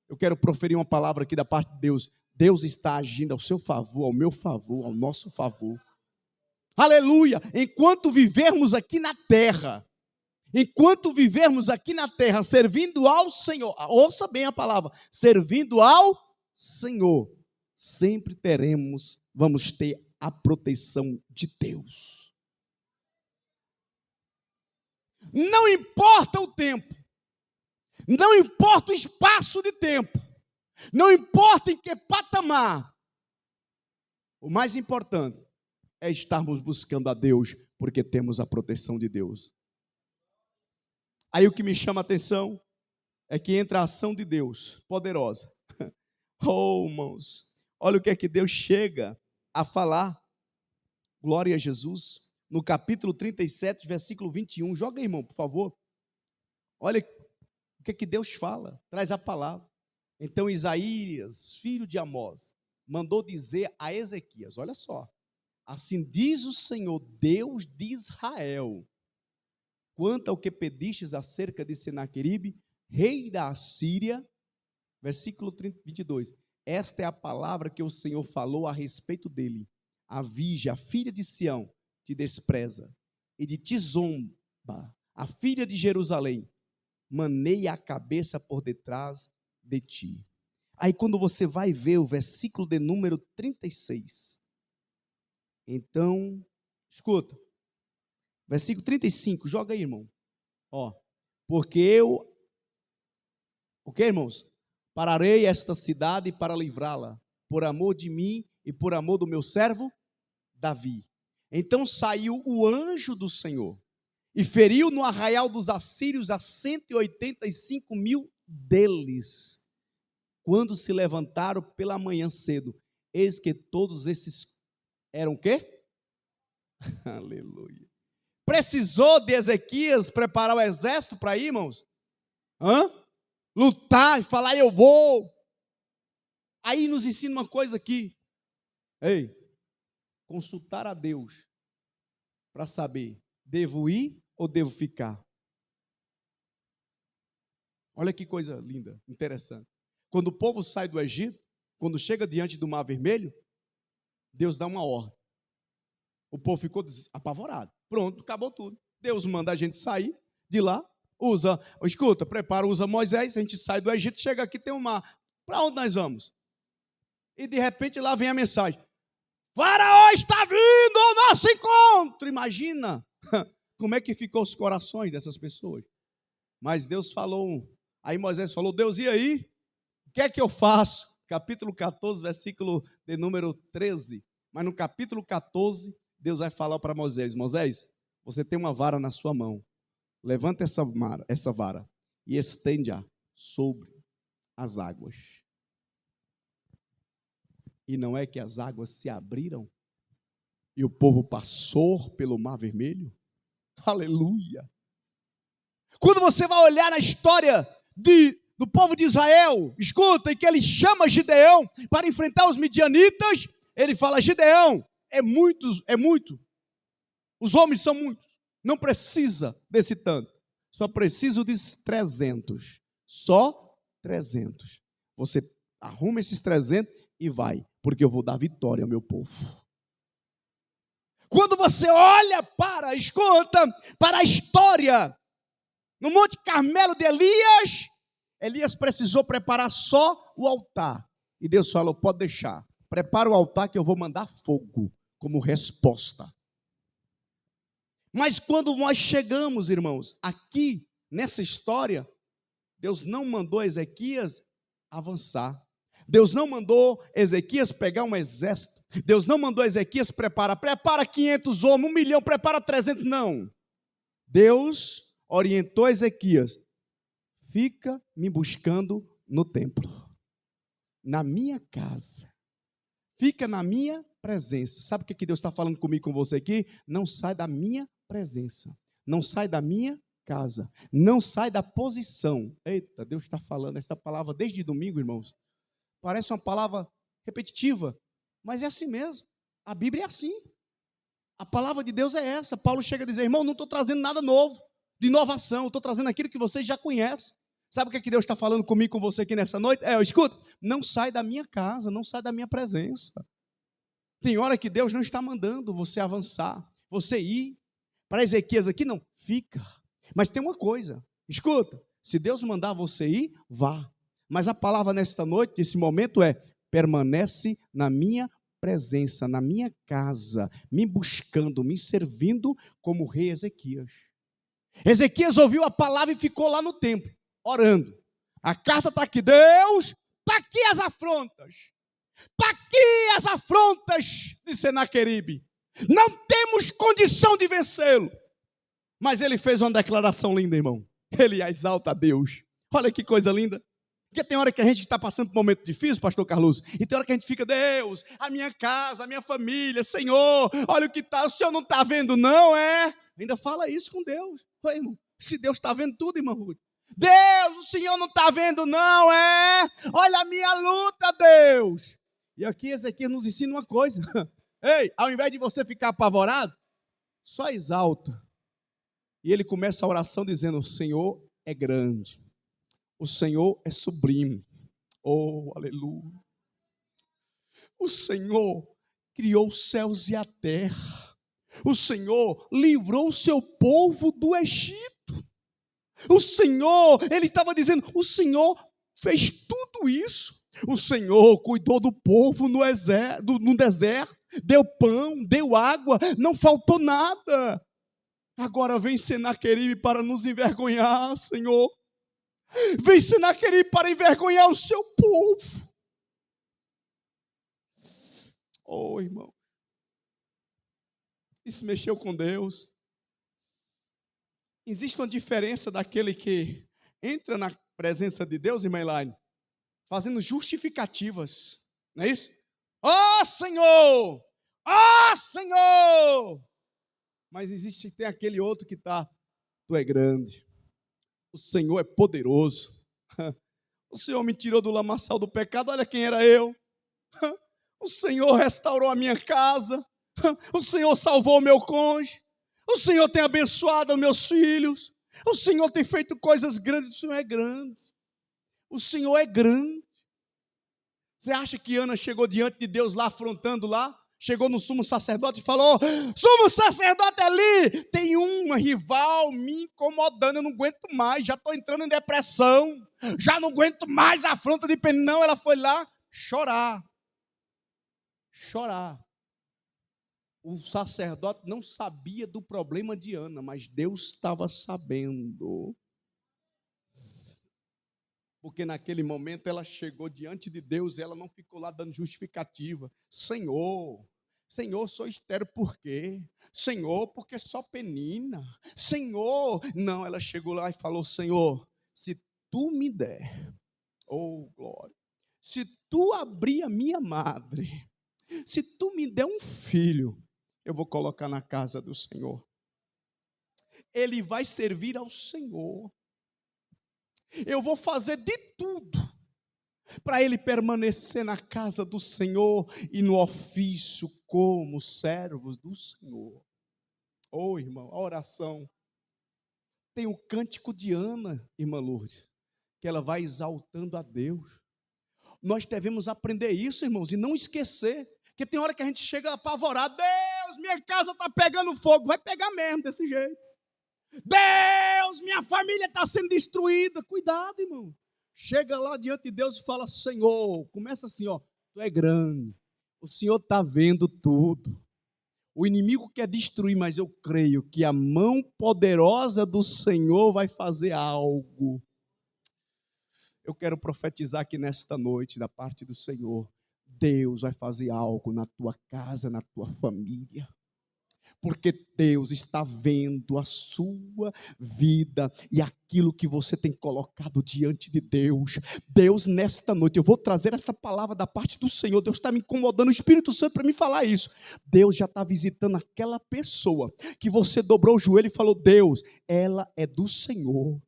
Eu quero proferir uma palavra aqui da parte de Deus. Deus está agindo ao seu favor, ao meu favor, ao nosso favor. Aleluia! Enquanto vivermos aqui na terra, servindo ao Senhor, ouça bem a palavra, servindo ao Senhor, sempre vamos ter a proteção de Deus. Não importa o tempo, não importa o espaço de tempo, não importa em que patamar, o mais importante é estarmos buscando a Deus, porque temos a proteção de Deus. Aí o que me chama a atenção é que entra a ação de Deus, poderosa. Oh, irmãos, olha o que é que Deus chega a falar. Glória a Jesus. No capítulo 37, versículo 21. Joga aí, irmão, por favor. Olha o que é que Deus fala, traz a palavra. Então Isaías, filho de Amós, mandou dizer a Ezequias, olha só, assim diz o Senhor, Deus de Israel, quanto ao que pedistes acerca de Senaqueribe, rei da Assíria, versículo 22, esta é a palavra que o Senhor falou a respeito dele, a virgem, a filha de Sião, te despreza, e de ti zomba, a filha de Jerusalém, maneia a cabeça por detrás de ti. Aí quando você vai ver o versículo de número 36, então, escuta, versículo 35, joga aí, irmão, ó, porque eu, o que, irmãos? Pararei esta cidade para livrá-la, por amor de mim e por amor do meu servo Davi. Então saiu o anjo do Senhor e feriu no arraial dos assírios a 185.000 deles. Quando se levantaram pela manhã cedo, eis que todos esses eram o quê? Aleluia. Precisou de Ezequias preparar o exército para ir, irmãos? Lutar e falar, eu vou. Aí nos ensina uma coisa aqui. Ei, consultar a Deus para saber, devo ir ou devo ficar? Olha que coisa linda, interessante. Quando o povo sai do Egito, quando chega diante do Mar Vermelho, Deus dá uma ordem. O povo ficou apavorado. Pronto, acabou tudo. Deus manda a gente sair de lá, usa Moisés, a gente sai do Egito, chega aqui, tem um mar. Para onde nós vamos? E de repente lá vem a mensagem: Faraó está vindo ao nosso encontro. Imagina como é que ficou os corações dessas pessoas. Mas Deus falou, aí Moisés falou: Deus, e aí? O que é que eu faço? Capítulo 14, versículo de número 13. Mas no capítulo 14, Deus vai falar para Moisés: Moisés, você tem uma vara na sua mão. Levanta essa vara e estende-a sobre as águas. E não é que as águas se abriram e o povo passou pelo Mar Vermelho? Aleluia! Quando você vai olhar na história do povo de Israel, escuta, e que ele chama Gideão para enfrentar os midianitas, ele fala: Gideão, é muito, os homens são muitos, não precisa desse tanto, só preciso de 300, só 300, você arruma esses 300 e vai, porque eu vou dar vitória ao meu povo. Quando você olha para a história no Monte Carmelo de Elias, Elias precisou preparar só o altar, e Deus falou: pode deixar, prepara o altar que eu vou mandar fogo como resposta. Mas quando nós chegamos, irmãos, aqui nessa história, Deus não mandou Ezequias avançar. Deus não mandou Ezequias pegar um exército. Deus não mandou Ezequias prepara 500 homens, 1 milhão, prepara 300, não. Deus orientou Ezequias: fica me buscando no templo, na minha casa, fica na minha presença. Sabe o que Deus está falando comigo, com você aqui? Não sai da minha presença, não sai da minha casa, não sai da posição. Eita, Deus está falando essa palavra desde domingo, irmãos. Parece uma palavra repetitiva, mas é assim mesmo. A Bíblia é assim. A palavra de Deus é essa. Paulo chega a dizer: irmão, não estou trazendo nada novo, de inovação, estou trazendo aquilo que vocês já conhecem. Sabe o que Deus está falando comigo, com você aqui nessa noite? Escuta, não sai da minha casa, não sai da minha presença. Tem hora que Deus não está mandando você avançar, você ir. Para Ezequias aqui, não, fica. Mas tem uma coisa, escuta, se Deus mandar você ir, vá. Mas a palavra nesta noite, nesse momento é: permanece na minha presença, na minha casa, me buscando, me servindo como o rei Ezequias. Ezequias ouviu a palavra e ficou lá no templo, orando. A carta está aqui: Deus, para aqui as afrontas. Para aqui as afrontas de Senaqueribe. Não temos condição de vencê-lo. Mas ele fez uma declaração linda, irmão. Ele exalta a Deus. Olha que coisa linda. Porque tem hora que a gente está passando por um momento difícil, pastor Carlos, e tem hora que a gente fica: Deus, a minha casa, a minha família, Senhor, olha o que está, o Senhor não está vendo, não é? Ainda fala isso com Deus. Oi, irmão, se Deus está vendo tudo, irmão Ruth. Deus, o Senhor não está vendo, não é? Olha a minha luta, Deus. E aqui Ezequias nos ensina uma coisa: ei, ao invés de você ficar apavorado, só exalta. E ele começa a oração dizendo: o Senhor é grande, o Senhor é sublime. Oh, aleluia. O Senhor criou os céus e a terra. O Senhor livrou o seu povo do Egito. O Senhor, ele estava dizendo, o Senhor fez tudo isso. O Senhor cuidou do povo no deserto, deu pão, deu água, não faltou nada. Agora vem Senaqueribe para nos envergonhar, Senhor. Vem Senaqueribe para envergonhar o seu povo. Oh, irmão, isso mexeu com Deus. Existe uma diferença daquele que entra na presença de Deus, irmã Elaine, fazendo justificativas, não é isso? Ó Senhor! Ó Senhor! Mas tem aquele outro que está: tu é grande, o Senhor é poderoso, o Senhor me tirou do lamaçal do pecado, olha quem era eu, o Senhor restaurou a minha casa, o Senhor salvou o meu cônjuge, o Senhor tem abençoado os meus filhos, o Senhor tem feito coisas grandes. O Senhor é grande, o Senhor é grande. Você acha que Ana chegou diante de Deus lá, afrontando lá? chegou no sumo sacerdote e falou: sumo sacerdote Eli, tem uma rival me incomodando, eu não aguento mais, já estou entrando em depressão, já não aguento mais a afronta de Penina. Não, ela foi lá chorar. O sacerdote não sabia do problema de Ana, mas Deus estava sabendo. Porque naquele momento ela chegou diante de Deus e ela não ficou lá dando justificativa. Senhor, sou estéril por quê? Senhor, porque só Penina. Senhor, não, ela chegou lá e falou: Senhor, se tu me der, oh glória, se tu abrir a minha madre, se tu me der um filho, eu vou colocar na casa do Senhor. Ele vai servir ao Senhor. Eu vou fazer de tudo para ele permanecer na casa do Senhor e no ofício como servos do Senhor. Oh, irmão, a oração. Tem o cântico de Ana, irmã Lourdes, que ela vai exaltando a Deus. Nós devemos aprender isso, irmãos, e não esquecer, porque tem hora que a gente chega apavorado: Deus, minha casa está pegando fogo. Vai pegar mesmo desse jeito. Deus, minha família está sendo destruída. Cuidado, irmão. Chega lá diante de Deus e fala: Senhor, começa assim, ó, tu é grande, o Senhor está vendo tudo. O inimigo quer destruir, mas eu creio que a mão poderosa do Senhor vai fazer algo. Eu quero profetizar aqui nesta noite, da parte do Senhor: Deus vai fazer algo na tua casa, na tua família. Porque Deus está vendo a sua vida e aquilo que você tem colocado diante de Deus. Deus, nesta noite, eu vou trazer essa palavra da parte do Senhor. Deus está me incomodando, o Espírito Santo, para me falar isso. Deus já está visitando aquela pessoa que você dobrou o joelho e falou: Deus, ela é do Senhor.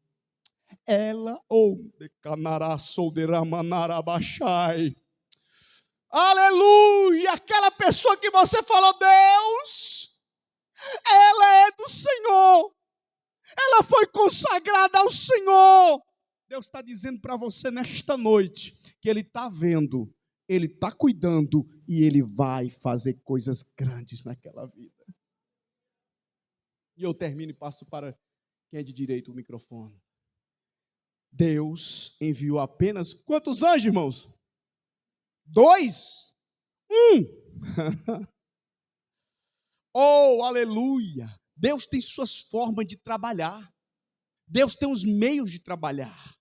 Ela, aleluia, aquela pessoa que você falou: Deus, ela é do Senhor, ela foi consagrada ao Senhor. Deus está dizendo para você nesta noite que Ele está vendo, Ele está cuidando e Ele vai fazer coisas grandes naquela vida. E eu termino e passo para quem é de direito o microfone. Deus enviou apenas quantos anjos, irmãos? 2? 1. Oh, aleluia! Deus tem suas formas de trabalhar. Deus tem os meios de trabalhar.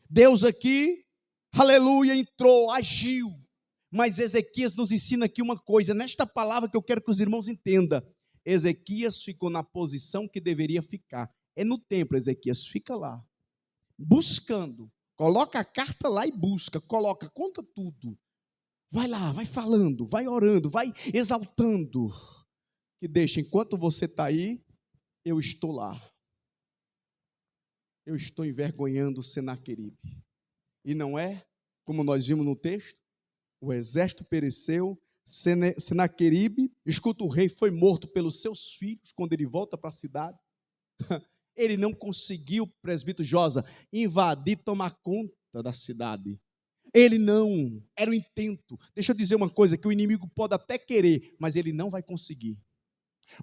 Deus aqui, aleluia, entrou, agiu. Mas Ezequias nos ensina aqui uma coisa, nesta palavra que eu quero que os irmãos entendam. Ezequias ficou na posição que deveria ficar. É no templo, Ezequias, fica lá, buscando. Coloca a carta lá e busca, conta tudo. Vai lá, vai falando, vai orando, vai exaltando. Que deixa, enquanto você está aí, eu estou lá. Eu estou envergonhando Senaqueribe. E não é, como nós vimos no texto, o exército pereceu, Senaqueribe, escuta, o rei foi morto pelos seus filhos, quando ele volta para a cidade. Ele não conseguiu, presbítero Josa, invadir, tomar conta da cidade. Ele não, era o intento. Deixa eu dizer uma coisa, que o inimigo pode até querer, mas ele não vai conseguir.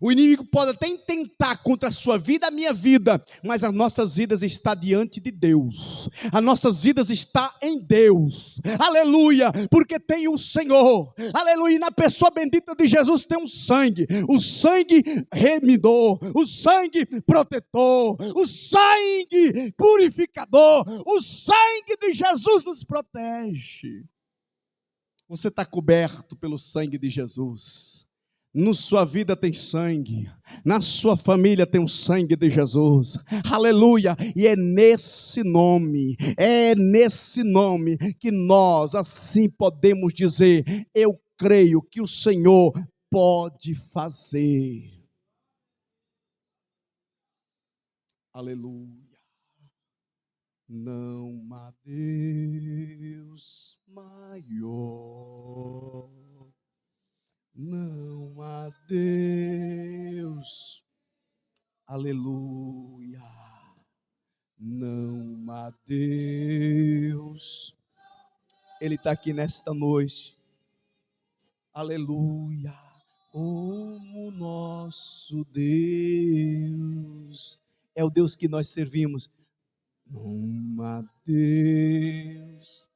O inimigo pode até intentar contra a sua vida, a minha vida, mas as nossas vidas estão diante de Deus. As nossas vidas estão em Deus. Aleluia, porque tem um Senhor. Aleluia, e na pessoa bendita de Jesus tem um sangue. O sangue remidor, o sangue protetor, o sangue purificador. O sangue de Jesus nos protege. Você está coberto pelo sangue de Jesus. Na sua vida tem sangue, na sua família tem o sangue de Jesus, aleluia, e é nesse nome que nós assim podemos dizer: eu creio que o Senhor pode fazer, aleluia. Não há Deus maior, não há Deus, aleluia, não há Deus. Ele está aqui nesta noite, Aleluia. Como nosso Deus é o Deus que nós servimos. Não há Deus.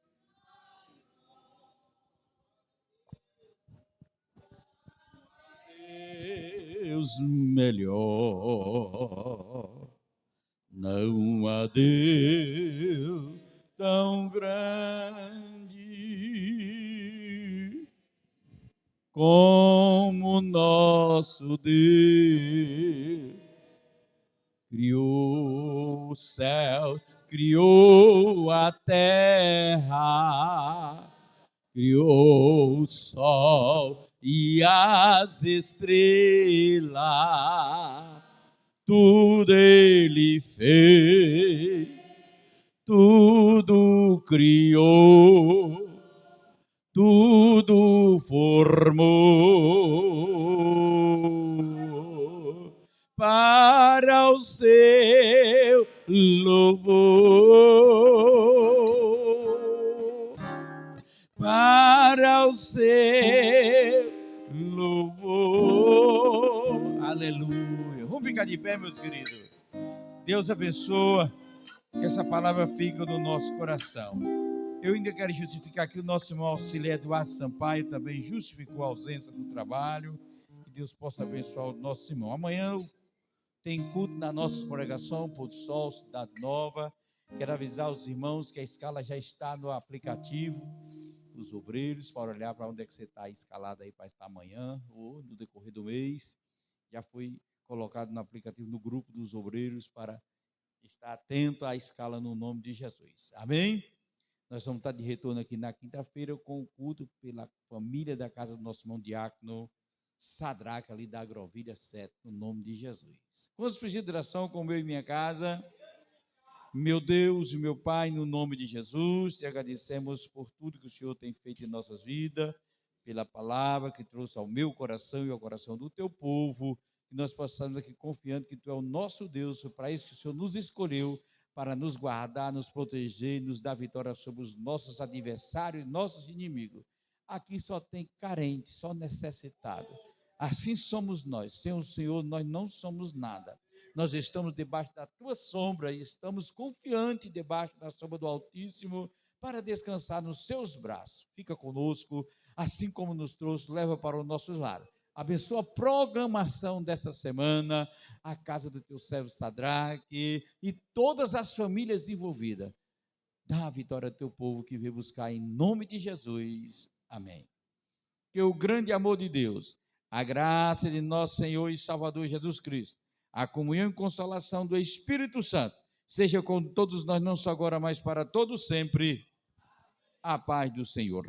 Deus melhor. Não há Deus tão grande como nosso Deus. Criou o céu, criou a terra, criou o sol e as estrelas. Tudo Ele fez, tudo criou, tudo formou para o seu louvor, para o seu louvor. Aleluia. Vamos ficar de pé, meus queridos. Deus abençoa, que essa palavra fique no nosso coração. Eu ainda quero justificar que o nosso irmão auxiliar Eduardo Sampaio também justificou a ausência do trabalho. Que Deus possa abençoar o nosso irmão. Amanhã tem culto na nossa congregação, Pôr do Sol, Cidade Nova. Quero avisar os irmãos que a escala já está no aplicativo dos obreiros, para olhar para onde é que você está escalado aí para estar amanhã ou no decorrer do mês. Já foi colocado no aplicativo, no grupo dos obreiros, para estar atento à escala no nome de Jesus. Amém? Nós vamos estar de retorno aqui na quinta-feira com o culto pela família da casa do nosso irmão diácono Sadraque, ali da Agrovilha 7, no nome de Jesus. Vamos pedir de oração com eu e minha casa. Meu Deus e meu Pai, no nome de Jesus, te agradecemos por tudo que o Senhor tem feito em nossas vidas, pela palavra que trouxe ao meu coração e ao coração do teu povo, que nós possamos aqui confiando que tu é o nosso Deus, para isso que o Senhor nos escolheu, para nos guardar, nos proteger, nos dar vitória sobre os nossos adversários, nossos inimigos. Aqui só tem carente, só necessitado. Assim somos nós. Sem o Senhor, nós não somos nada. Nós estamos debaixo da tua sombra e estamos confiantes debaixo da sombra do Altíssimo para descansar nos seus braços. Fica conosco, assim como nos trouxe, leva para os nossos lares. Abençoa a programação desta semana, a casa do teu servo Sadraque e todas as famílias envolvidas. Dá a vitória ao teu povo que veio buscar em nome de Jesus. Amém. Que o grande amor de Deus, a graça de nosso Senhor e Salvador Jesus Cristo, a comunhão e consolação do Espírito Santo, seja com todos nós, não só agora, mas para todos sempre. A paz do Senhor.